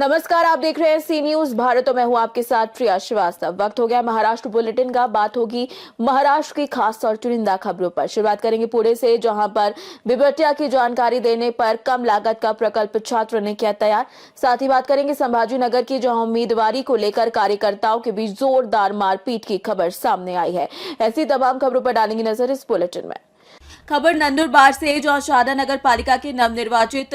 नमस्कार, आप देख रहे हैं सी न्यूज भारत और मैं हूं आपके साथ प्रिया श्रीवास्तव। वक्त हो गया महाराष्ट्र बुलेटिन का। बात होगी महाराष्ट्र की खास और चुनिंदा खबरों पर। शुरुआत करेंगे पुणे से, जहां पर बिबटिया की जानकारी देने पर कम लागत का प्रकल्प छात्र ने किया तैयार। साथ ही बात करेंगे संभाजी नगर की, जहां उम्मीदवारी को लेकर कार्यकर्ताओं के बीच जोरदार मारपीट की खबर सामने आई है। ऐसी तमाम खबरों पर डालेंगे नजर इस बुलेटिन में। खबर नंदुरबार से, जहां शहादा नगर पालिका के नवनिर्वाचित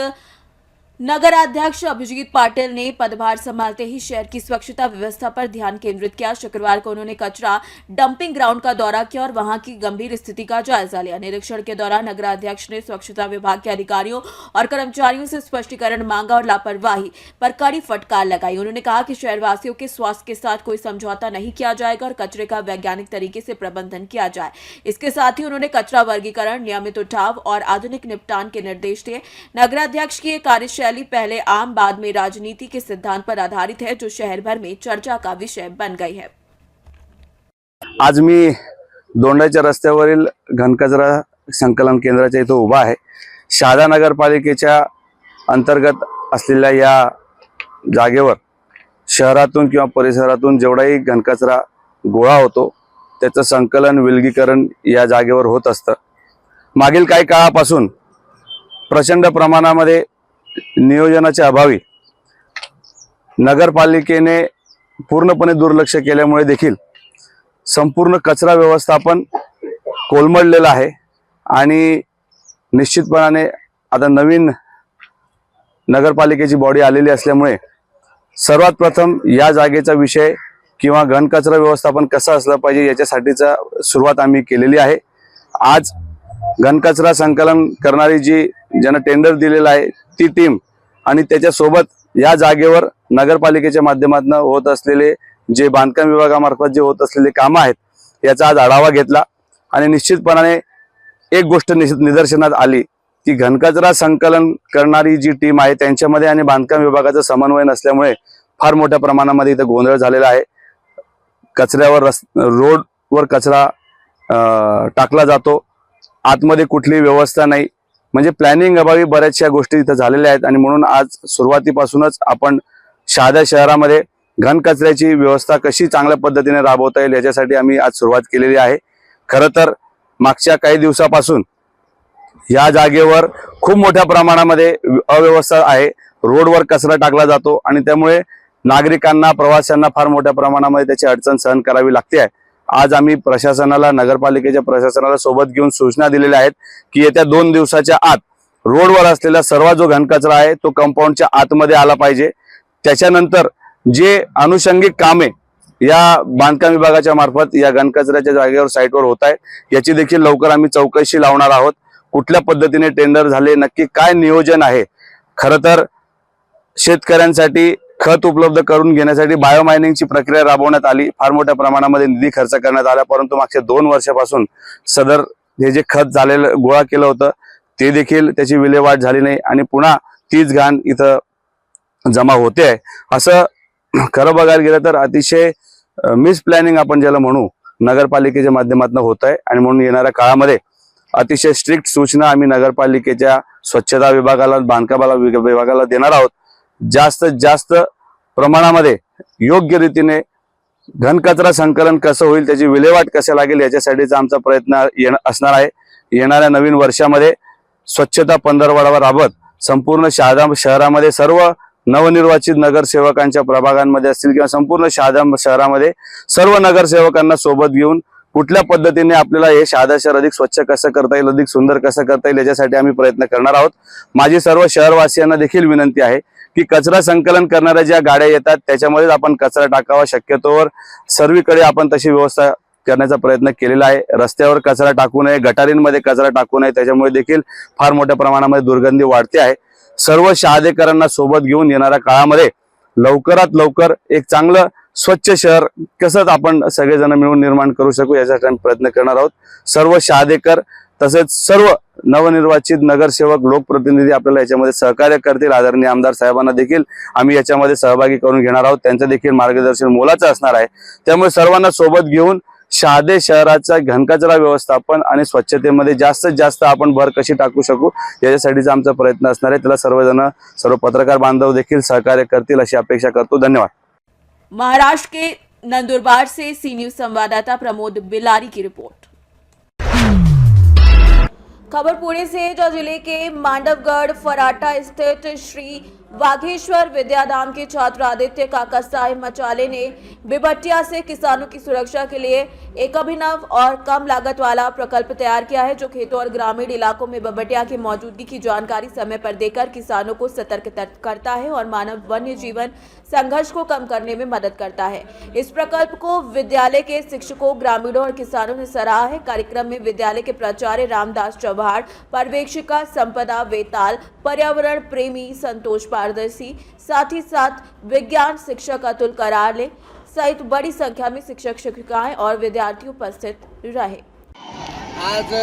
नगराध्यक्ष अभिजीत पाटिल ने पदभार संभालते ही शहर की स्वच्छता व्यवस्था पर ध्यान केंद्रित किया। शुक्रवार को उन्होंने कचरा डंपिंग ग्राउंड का दौरा किया और वहां की गंभीर स्थिति का जायजा लिया। निरीक्षण के दौरान नगराध्यक्ष ने स्वच्छता विभाग के अधिकारियों और कर्मचारियों से स्पष्टीकरण मांगा और लापरवाही पर कड़ी फटकार लगाई। उन्होंने कहा कि शहरवासियों के स्वास्थ्य के साथ कोई समझौता नहीं किया जाएगा और कचरे का वैज्ञानिक तरीके से प्रबंधन किया जाए। इसके साथ ही उन्होंने कचरा वर्गीकरण, नियमित उठाव और आधुनिक निपटान के निर्देश दिए। नगराध्यक्ष की कार्यशैली पहले आम बाद में राजनीति के सिद्धांत पर आधारित है, जो शहर भर में चर्चा का विषय बन गई है। आज मी दोंडाच्या रस्त्यावरील घनकचरा संकलन केंद्राच्या इथे उभा आहे। शहादा नगरपालिकेच्या अंतर्गत असलेल्या या जागेवर शहरातून किंवा परिसरातून जेवढाही घनकचरा गोळा होतो त्याचं संकलन, विलगीकरण या जागेवर होत असतं। मागील काही काळापासून प्रचंड प्रमाणामध्ये नियोजनाच्या अभावी नगरपालिकेने पूर्णपणे दुर्लक्ष केल्यामुळे देखील संपूर्ण कचरा व्यवस्थापन कोलमडलेलं आहे आणि निश्चितपणाने आता नवीन नगरपालिकेची बॉडी आलेली असल्यामुळे सर्वात प्रथम या जागेचा विषय किंवा घनकचरा व्यवस्थापन कसं असलं पाहिजे याच्यासाठीचा सुरुवात आम्ही केलेली आहे। आज घनकचरा संकलन करणारी जी ज्यांना टेंडर दिलेला आहे ती टीम आणि त्याच्यासोबत या जागेवर नगरपालिकेच्या माध्यमातून होत असलेले जे बांधकाम विभागामार्फत जे होत असलेले कामं आहेत याचा आज आढावा घेतला आणि निश्चितपणाने एक गोष्ट निदर्शनात आली की घनकचरा संकलन करणारी जी टीम आहे त्यांच्यामध्ये आणि बांधकाम विभागाचा समन्वय नसल्यामुळे फार मोठ्या प्रमाणामध्ये इथे गोंधळ झालेला आहे। कचऱ्यावर रोडवर कचरा टाकला जातो, आतमध्ये कुठलीही व्यवस्था नाही, म्हणजे प्लॅनिंग अभावी बऱ्याचशा गोष्टी इथं झालेल्या आहेत आणि म्हणून आज सुरुवातीपासूनच आपण शहादा शहरामध्ये घनकचऱ्याची व्यवस्था कशी चांगल्या पद्धतीने राबवता येईल याच्यासाठी आम्ही आज सुरुवात केलेली आहे। खरं तर मागच्या काही दिवसापासून या जागेवर खूप मोठ्या प्रमाणामध्ये अव्यवस्था आहे। रोडवर कचरा टाकला जातो आणि त्यामुळे नागरिकांना, प्रवाशांना फार मोठ्या प्रमाणामध्ये त्याची अडचण सहन करावी लागते आहे। आज आम्ही प्रशासनाला, नगरपालिकेच्या प्रशासनाला सोबत घेऊन सूचना दिलेल्या आहेत की येत्या 2 दिवसाच्या आत रोडवर असलेला सर्व जो घनकचरा आहे तो कंपाऊंडच्या आतमध्ये आला पाहिजे। त्याच्यानंतर जे अनुषंगिक कामे या बांधकाम विभागाच्या मार्फत या घनकचऱ्याच्या जागेवर साईटवर होत आहे याची देखील लवकर आम्ही चौकशी लावणार आहोत। कुठल्या पद्धतीने टेंडर झाले, नक्की काय नियोजन आहे। खरं तर शेतकऱ्यांसाठी खत उपलब्ध करून घेण्यासाठी बायोमायनिंगची प्रक्रिया राबवण्यात आली, फार मोठ्या प्रमाणामध्ये निधी खर्च करण्यात आला, परंतु मागच्या 2 वर्षापासून सदर हे जे खत झालेलं गोळा केलं होतं ते देखील त्याची विल्हेवाट झाली नाही आणि पुन्हा तीच घाण इथं जमा होते आहे। असं खरं बघायला गेलं तर अतिशय मिस प्लॅनिंग आपण ज्याला म्हणू नगरपालिकेच्या माध्यमातून होत आहे आणि म्हणून येणाऱ्या काळामध्ये अतिशय स्ट्रिक्ट सूचना आम्ही नगरपालिकेच्या स्वच्छता विभागाला, बांधकाम विभागाला देणार आहोत। जास्तीत जास्त प्रमाणामध्ये योग्य रीतीने घनकचरा संकलन कसं होईल, त्याची विल्हेवाट कसं लागेल याच्यासाठीचा आमचा प्रयत्न असणार आहे। येणाऱ्या नवीन वर्षामध्ये स्वच्छता पंधरवडा राबत संपूर्ण शहादा शहरामध्ये सर्व नवनिर्वाचित नगरसेवकांच्या प्रभागांमध्ये असतील किंवा संपूर्ण शहादा शहरामध्ये सर्व नगरसेवकांना सोबत घेऊन कुठल्या पद्धतीने आपल्याला हे शहादा शहर अधिक स्वच्छ कसं करता येईल, अधिक सुंदर कसं करता येईल याच्यासाठी आम्ही प्रयत्न करणार आहोत। माझी सर्व शहरवासियांना देखील विनंती आहे की कचरा संकलन करणाऱ्या ज्या गाड्या येतात त्याच्यामध्येच आपण कचरा टाकावा। शक्यतोवर सर्वीकडे आपण तशी व्यवस्था करण्याचा प्रयत्न केलेला आहे। रस्त्यावर कचरा टाकू नये, गटारींमध्ये कचरा टाकू नये, त्याच्यामुळे देखील फार मोठ्या प्रमाणामध्ये दुर्गंधी वाढते आहे। सर्व शहादेकरांना सोबत घेऊन येणाऱ्या काळामध्ये लवकरात लवकर एक चांगलं स्वच्छ शहर कसं आपण सगळेजण मिळून निर्माण करू शकू यासाठी आम्ही प्रयत्न करणार आहोत। सर्व शहादेकर तसेच सर्व नवनिर्वाचित नगरसेवक, लोकप्रतिनिधी आपल्याला याच्यामध्ये सहकार्य करतील। आदरणीय आमदार साहेबांना देखील आम्ही याच्यामध्ये सहभागी करून घेणार आहोत, त्यांचं देखील मार्गदर्शन मोलाचं असणार आहे। त्यामुळे सर्वांना सोबत घेऊन शहादे शहराचा घनकचरा व्यवस्थापन आणि स्वच्छतेमध्ये जास्तीत जास्त आपण भर कशी टाकू शकू याच्यासाठीचा आमचा प्रयत्न असणार आहे. त्याला सर्व पत्रकार बांधव देखील सहकार्य करतील अशी अपेक्षा करतो. धन्यवाद. महाराष्ट्र के नंदुरबार से सी न्यूज संवाददाता प्रमोद बिलारी की रिपोर्ट। खबर पुणे से, जो जिले के मांडवगढ़ फराटा स्थित श्री वाघेश्वर विद्याधाम के छात्र आदित्य काका साहेब मचाले ने बिबटिया से किसानों की सुरक्षा के लिए एक अभिनव और कम लागत वाला प्रकल्प तैयार किया है, जो खेतों और ग्रामीण इलाकों में बिबटिया की मौजूदगी की जानकारी समय पर देकर किसानों को सतर्क करता है और मानव वन्य जीवन संघर्ष को कम करने में मदद करता है। इस प्रकल्प को विद्यालय के शिक्षकों, ग्रामीणों और किसानों ने सराहा है। कार्यक्रम में विद्यालय के प्राचार्य रामदास चौहान, पर्यवेक्षिका संपदा वेताल, पर्यावरण प्रेमी संतोष पारदर्शी, साथ ही साथ विज्ञान शिक्षक अतुल कराले सहित बड़ी संख्या में शिक्षक, शिक्षिकाएं और विद्यार्थी उपस्थित रहे। आज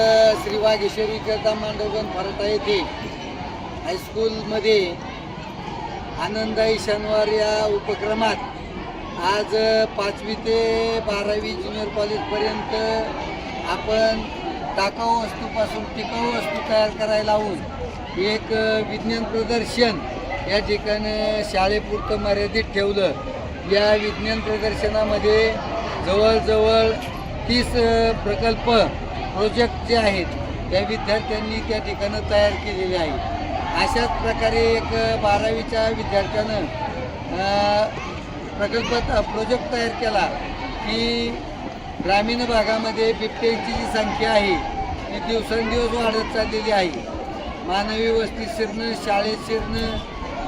श्री वाघेश्वरी विद्याधाम मांडवगण फराटा येथे हायस्कूलमध्ये आनंदाई शनिवार या उपक्रमात आज 5वी ते 12वी ज्युनियर कॉलेजपर्यंत आपण टाकाऊ वस्तूपासून टिकाऊ वस्तू तयार करायला लावून एक विज्ञान प्रदर्शन या ठिकाणी शाळेपुरतं मर्यादित ठेवलं. या विज्ञान प्रदर्शनामध्ये जवळजवळ 30 प्रकल्प प्रोजेक्ट जे आहेत त्या विद्यार्थ्यांनी त्या ठिकाणी तयार केलेले आहेत. अशाच प्रकारे एक 12वीच्या विद्यार्थ्यानं प्रोजेक्ट तयार केला की ग्रामीण भागामध्ये बिबट्यांची जी संख्या आहे ती दिवसेंदिवस वाढत चाललेली आहे. मानवी वस्तीत शिरणं, शाळेत शिरणं,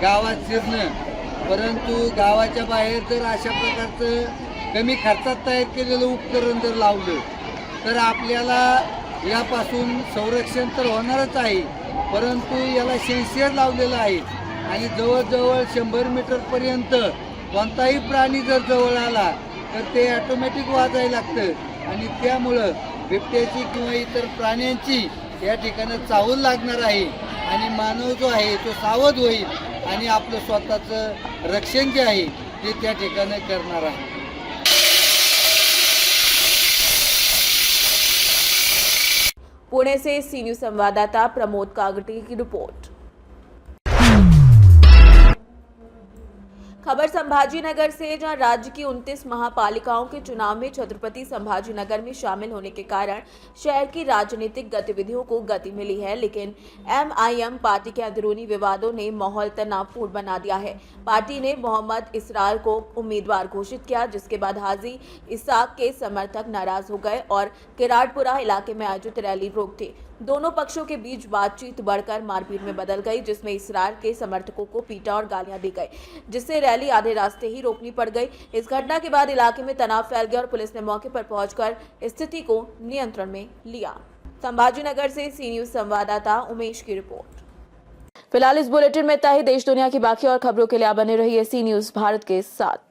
गावात शिरणं, परंतु गावाच्या बाहेर जर अशा प्रकारचं कमी खर्चात तयार केलेलं उपकरण जर लावलं तर आपल्याला यापासून संरक्षण तर होणारच आहे, परंतु याला सेन्सर लावलेलं आहे आणि जवळजवळ 100 मीटरपर्यंत कोणताही प्राणी जर जवळ आला तर ते ऑटोमॅटिक वाजायला लागतं आणि त्यामुळं बिबट्याची किंवा इतर प्राण्यांची या ठिकाणी चाहूल लागणार आहे आणि मानव जो आहे तो सावध होईल आणि आपलं स्वतःचं रक्षण जे आहे ते त्या ठिकाणी करणार आहे. पुणे से सी न्यूज संवाददाता प्रमोद कागटी की रिपोर्ट। खबर संभाजीनगर से, जहां राज्य की 29 महापालिकाओं के चुनाव में छत्रपति संभाजीनगर में शामिल होने के कारण शहर की राजनीतिक गतिविधियों को गति मिली है, लेकिन एमआईएम पार्टी के अंदरूनी विवादों ने माहौल तनावपूर्ण बना दिया है। पार्टी ने मोहम्मद इसरार को उम्मीदवार घोषित किया, जिसके बाद हाजी इसाक के समर्थक नाराज हो गए और किराड़पुरा इलाके में आयोजित रैली रोक दी। दोनों पक्षों के बीच बातचीत बढ़कर मारपीट में बदल गई, जिसमें इसरार के समर्थकों को पीटा और गालियां दी गई, जिससे रैली आधे रास्ते ही रोकनी पड़ गई। इस घटना के बाद इलाके में तनाव फैल गया और पुलिस ने मौके पर पहुंचकर स्थिति को नियंत्रण में लिया। संभाजीनगर से सी न्यूज संवाददाता उमेश की रिपोर्ट। फिलहाल इस बुलेटिन में इतना ही। देश दुनिया की बाकी और खबरों के लिए आप बने रहिए सी न्यूज भारत के साथ।